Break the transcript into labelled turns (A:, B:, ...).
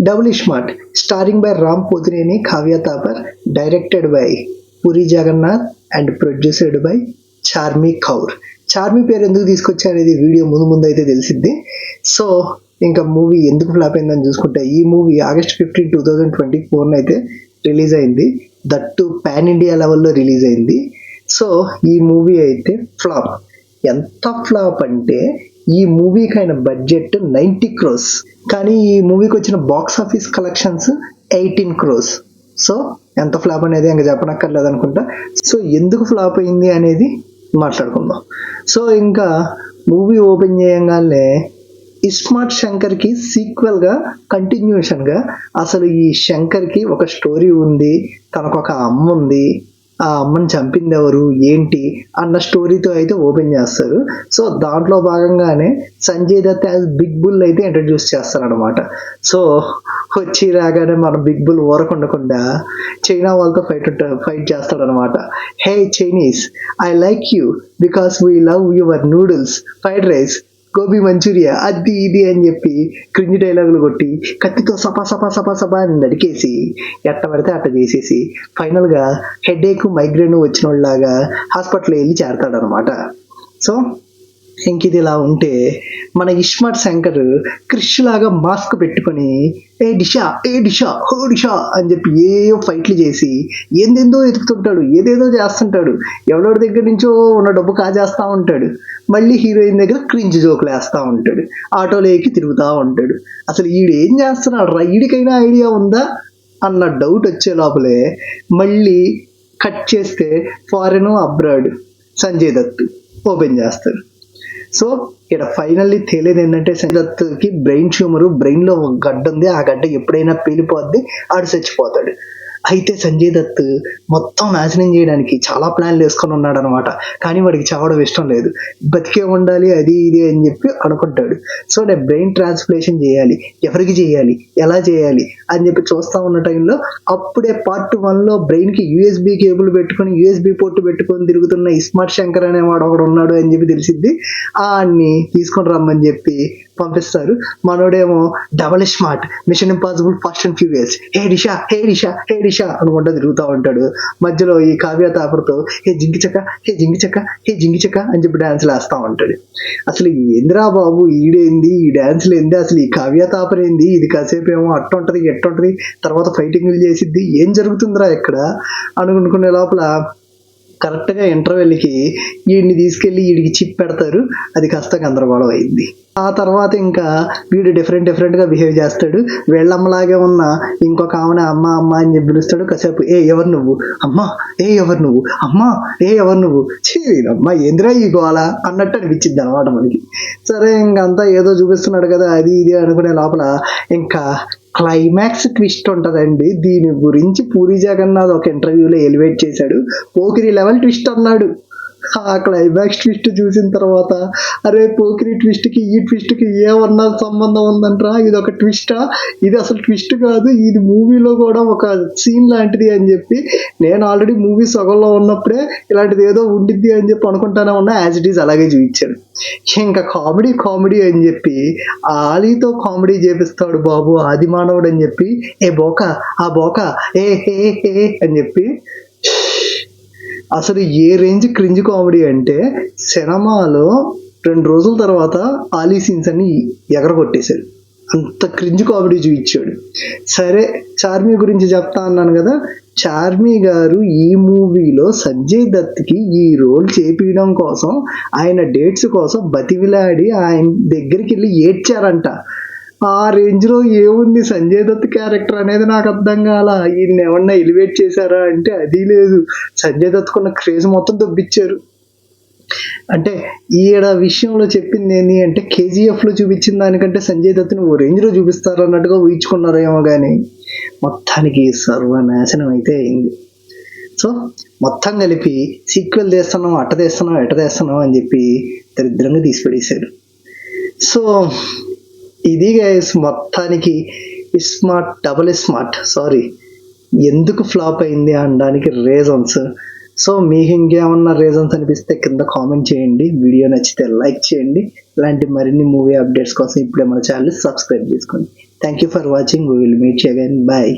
A: Double smart starring by Ram Pothineni, Kavya Thapar, directed by Puri Jagannadh and produced by Charmi Kaur. Charmi పేరు ఎందుకు తీసుకొచ్చా అనేది వీడియో ముందు అయితే తెలిసింది. సో ఇంకా మూవీ ఎందుకు ఫ్లాప్ అయిందని చూసుకుంటే, ఈ మూవీ August 15, 2024 అయితే రిలీజ్ అయింది. దట్టు పాన్ ఇండియా లెవెల్లో రిలీజ్ అయింది. సో ఈ మూవీ అయితే ఫ్లాప్. ఎంత ఫ్లాప్ అంటే ఈ మూవీకి అయిన బడ్జెట్ 90 crores, కానీ ఈ మూవీకి వచ్చిన box office collections 18 crores. So ఎంత ఫ్లాప్ అనేది ఇంకా చెప్పనక్కర్లేదు అనుకుంటా. సో ఎందుకు ఫ్లాప్ అయింది అనేది మాట్లాడుకుందాం. సో ఇంకా మూవీ ఓపెన్ చేయగానే ఇస్మార్ట్ శంకర్కి సీక్వెల్గా కంటిన్యూషన్గా అసలు ఈ శంకర్కి ఒక స్టోరీ ఉంది, తనకు ఒక అమ్మ ఉంది, ఆ అమ్మని చంపింది ఎవరు ఏంటి అన్న స్టోరీతో అయితే ఓపెన్ చేస్తారు. సో దాంట్లో భాగంగానే Sanjay Dutt as big bull అయితే ఇంట్రడ్యూస్ చేస్తారనమాట. సో వచ్చి రాగానే మన బిగ్ బుల్ ఊరకుండకుండా చైనా వాళ్ళతో ఫైట్ చేస్తాడనమాట. Hey Chinese, I like you because we love your noodles, fried rice, gobi manchurian, అది ఇది అని చెప్పి క్రింజ్ డైలాగులు కొట్టి కత్తితో సపా సపా సపా సపా అని నడికేసి ఎట్ట పడితే అట్ట చేసేసి ఫైనల్గా హెడేక్ మైగ్రేన్ వచ్చిన వాళ్ళలాగా హాస్పిటల్ వెళ్ళి చేరతాడనమాట. సో ఇంక ఇది ఇలా ఉంటే మన ఇస్మార్ట్ శంకర్ క్రిష్ లాగా మాస్క్ పెట్టుకొని ఏ డిషా హో డిషా అని చెప్పి ఏవో ఫైట్లు చేసి ఏందేందో ఎదుగుతుంటాడు, ఏదేదో చేస్తుంటాడు, ఎవడోడి దగ్గర నుంచో ఉన్న డబ్బు కాజేస్తూ ఉంటాడు, మళ్ళీ హీరోయిన్ దగ్గర క్రింజ్ జోకులు వేస్తూ ఉంటాడు, ఆటోలో ఎక్కి తిరుగుతూ ఉంటాడు. అసలు ఈడు ఏం చేస్తున్నాడు రా, ఈడికైనా ఐడియా ఉందా అన్న డౌట్ వచ్చే లోపలే మళ్ళీ కట్ చేస్తే foreign abroad Sanjay Dutt open చేస్తారు. సో ఇక్కడ ఫైనల్లీ తేలేది ఏంటంటే సంజయ్ దత్కి బ్రెయిన్ ట్యూమర్, బ్రెయిన్లో ఒక గడ్డ ఉంది, ఆ గడ్డ ఎప్పుడైనా పేలిపోద్ది, ఆడు చచ్చిపోతాడు. అయితే సంజయ్ దత్ మొత్తం నాశనం చేయడానికి చాలా ప్లాన్లు వేసుకొని ఉన్నాడు అనమాట. కానీ వాడికి చావడం ఇష్టం లేదు, బతికే ఉండాలి అది ఇది అని చెప్పి అనుకుంటాడు. సో నేను బ్రెయిన్ ట్రాన్స్ప్లేషన్ చేయాలి, ఎవరికి చేయాలి, ఎలా చేయాలి అని చెప్పి చూస్తూ ఉన్న టైంలో అప్పుడే పార్ట్ 1లో బ్రెయిన్కి యూఎస్బి కేబుల్ పెట్టుకొని యూఎస్బి పోర్ట్ పెట్టుకొని తిరుగుతున్న ఇస్మార్ట్ శంకర్ అనేవాడు ఒకడు ఉన్నాడు అని చెప్పి తెలిసింది. ఆన్ని తీసుకొని రమ్మని చెప్పి పంపిస్తారు. మనోడేమో double smart, mission impossible, fast and furious, hey Disha hey Disha hey Disha అనుకుంటా తిరుగుతూ ఉంటాడు. మధ్యలో ఈ కావ్య తాపర్తో హే జింగిచక్క హే జింగిచక్క హే జింగిచక్క అని చెప్పి డాన్సులు వేస్తూ ఉంటాడు. అసలు ఏందిరా బాబు, ఈడేంది ఈ డాన్సులు ఏంది, అసలు ఈ కావ్య తాపర్ ఏంది, ఇది కాసేపు ఏమో అట్టుంటది ఎట్టుంటది, తర్వాత ఫైటింగ్లు చేసిద్ది, ఏం జరుగుతుందిరా ఇక్కడ అనుకునే లోపల కరెక్ట్గా ఇంటర్వెల్కి వీడిని తీసుకెళ్ళి వీడికి చిప్ పెడతారు. అది కాస్త గందరగోళం అయింది. ఆ తర్వాత ఇంకా వీడు డిఫరెంట్గా బిహేవ్ చేస్తాడు. వీళ్ళమ్మలాగే ఉన్న ఇంకొక ఆమెను అమ్మ అమ్మ అని చెప్పి పిలుస్తాడు. కాసేపు ఏ ఎవరు నువ్వు, అమ్మా ఏ ఎవరు నువ్వు, అమ్మా ఏ ఎవరు నువ్వు, అమ్మా ఏందిరా ఈ గోల అన్నట్టు అనిపించింది అనమాట మనకి. సరే ఇంకంతా ఏదో చూపిస్తున్నాడు కదా అది ఇది అనుకునే లోపల ఇంకా క్లైమాక్స్ ట్విస్ట్ ఉంటుందండి. దీని గురించి పూరి జగన్నాథ్ ఒక ఇంటర్వ్యూలో ఎలివేట్ చేశాడు. పోకిరి లెవెల్ ట్విస్ట్ అన్నాడు. ఆ క్లైమాక్స్ ట్విస్ట్ చూసిన తర్వాత అరే పోకిరి ట్విస్ట్కి ఈ ట్విస్ట్కి ఏమన్నా సంబంధం ఉందంటారా, ఇది ఒక ట్విస్టా, ఇది అసలు ట్విస్ట్ కాదు, ఇది మూవీలో కూడా ఒక సీన్ లాంటిది అని చెప్పి నేను ఆల్రెడీ మూవీ సగంలో ఉన్నప్పుడే ఇలాంటిది ఏదో ఉండిద్ది అని చెప్పి అనుకుంటానే ఉన్నా. యాజ్ ఇట్ ఈజ్ అలాగే చూపించాడు. ఇంకా కామెడీ అని చెప్పి ఆలీతో కామెడీ చేపిస్తాడు బాబు ఆది మానవుడు అని చెప్పి ఏ బోకా ఆ బోకా ఏ హే హే అని చెప్పి అసలు ఏ రేంజ్ క్రింజ్ కామెడీ అంటే సినిమాలో 2 రోజుల తర్వాత ఆలీ సీన్స్ అన్ని ఎగరగొట్టేశాడు. అంత క్రింజ్ కామెడీ చూపించాడు. సరే చార్మి గురించి చెప్తా అన్నాను కదా, చార్మి గారు ఈ మూవీలో సంజయ్ దత్కి ఈ రోల్ చేపించడం కోసం ఆయన డేట్స్ కోసం బతిమిలాడి ఆయన దగ్గరికి వెళ్ళి ఏడ్చారంట. ఆ రేంజ్లో ఏముంది సంజయ్ దత్ క్యారెక్టర్ అనేది నాకు అర్థం కాల. ఈయన ఏమన్నా ఎలివేట్ చేశారా అంటే అది లేదు, సంజయ్ దత్కున్న క్రేజ్ మొత్తం దొబ్బిచ్చారు. అంటే ఈడ విషయంలో చెప్పింది ఏంటి అంటే కేజీఎఫ్లో చూపించిన దానికంటే సంజయ్ దత్ని ఓ రేంజ్లో చూపిస్తారు అన్నట్టుగా ఊహించుకున్నారేమో కానీ మొత్తానికి సర్వనాశనం అయితే అయింది. సో మొత్తం కలిపి సీక్వెల్ తీస్తున్నాం అట్ట తీస్తున్నాం అని చెప్పి దరిద్రంగా తీసిపడేశారు. సో ఇది గైస్ మొత్తానికి డబుల్ స్మార్ట్ ఎందుకు ఫ్లాప్ అయింది అనడానికి రీజన్స్. సో మీకు ఇంకేమన్నా రీజన్స్ అనిపిస్తే కింద కామెంట్ చేయండి. వీడియో నచ్చితే లైక్ చేయండి. ఇలాంటి మరిన్ని మూవీ అప్డేట్స్ కోసం ఇప్పుడే మన ఛానల్ సబ్స్క్రైబ్ చేసుకోండి. Thank you for watching. We will meet you again. Bye.